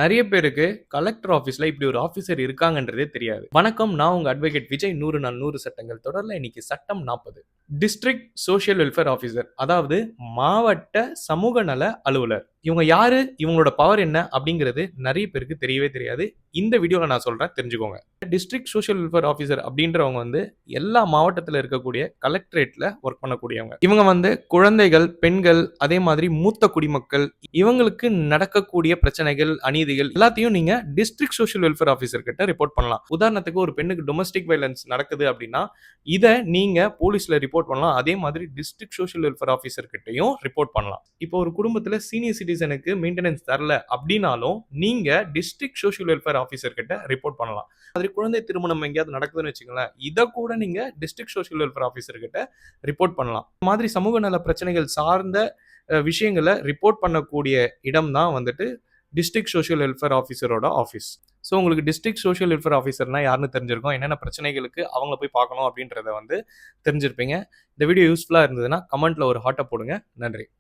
நெறைய பேருக்கு கலெக்டர் ஆஃபீஸ்ல இப்படி ஒரு ஆஃபீசர் இருக்காங்கன்றதே தெரியாது. வணக்கம், நான் உங்க அட்வொகேட் விஜய். 100 நாள் 100 சட்டங்கள் தொடர்ல இன்னைக்கு சட்டம் 40. டிஸ்ட்ரிக்ட் சோஷியல் வெல்ஃபேர் ஆஃபீசர், அதாவது மாவட்ட சமூக நல அலுவலர். இவங்க யாரு? இவங்களோட பவர் என்ன? அப்படிங்கிறது நெறைய பேருக்கு தெரியவே தெரியாது. இந்த வீடியோல நான் சொல்றேன், தெரிஞ்சுக்கோங்க. டிஸ்ட்ரிக்ட் சோஷியல் வெல்ஃபேர் ஆஃபீசர் அப்படின்றவங்க எல்லா மாவட்டத்துல இருக்கக்கூடிய கலெக்டரேட்ல ஒர்க் பண்ணக்கூடியவங்க. இவங்க குழந்தைகள், பெண்கள், அதே மாதிரி மூத்த குடிமக்கள், இவங்களுக்கு நடக்கக்கூடிய பிரச்சனைகள், அநீதிகள் எல்லாத்தையும் நீங்க டிஸ்ட்ரிக்ட் சோஷியல் வெல்ஃபேர் ஆஃபீசர் கிட்ட ரிப்போர்ட் பண்ணலாம். உதாரணத்துக்கு ஒரு பெண்ணுக்கு டொமஸ்டிக் வயலன்ஸ் நடக்குது அப்படின்னா, இத நீங்க போலீஸ்ல ரிப்போர்ட் பண்ணலாம். அதே மாதிரி டிஸ்ட்ரிக்ட் சோஷியல் வெல்ஃபேர் ஆஃபீசர் கிட்டயும் ரிப்போர்ட் பண்ணலாம். இப்போ ஒரு குடும்பத்துல சீனியர் சிட்டிசனுக்கு மெயின்டெனன்ஸ் தரல அப்படின்னாலும் நீங்க டிஸ்ட்ரிக்ட் சோஷியல் வெல்ஃபேர் ஆஃபீசர் கிட்ட ரிப்போர்ட் பண்ணலாம். மாதிரி குழந்தை திருமணம் எங்கேயாவது நடக்குதுன்னு வச்சுங்களேன், இத கூட நீங்க டிஸ்ட்ரிக்ட் சோஷியல் வெல்ஃபேர் ஆஃபீசர் கிட்ட ரிப்போர்ட் பண்ணலாம். இந்த மாதிரி சமூக நல பிரச்சனைகள் சார்ந்த விஷயங்களை ரிப்போர்ட் பண்ணக்கூடிய இடம் தான் டிஸ்ட்ரிக்ட் சோஷியல் வெல்ஃபேர் ஆஃபீஸரோட ஆஃபீஸ். ஸோ உங்களுக்கு டிஸ்ட்ரிக்ட் சோஷியல் வெல்ஃபேர் ஆஃபீஸர்னா யாருன்னு தெரிஞ்சிருக்கும். என்னென்ன பிரச்சனைகளுக்கு அவங்கள போய் பார்க்கணும் அப்படின்றத தெரிஞ்சிருப்பீங்க. இந்த வீடியோ யூஸ்ஃபுல்லாக இருந்ததுன்னா கமெண்ட்ல ஒரு ஹார்ட்டை போடுங்க. நன்றி.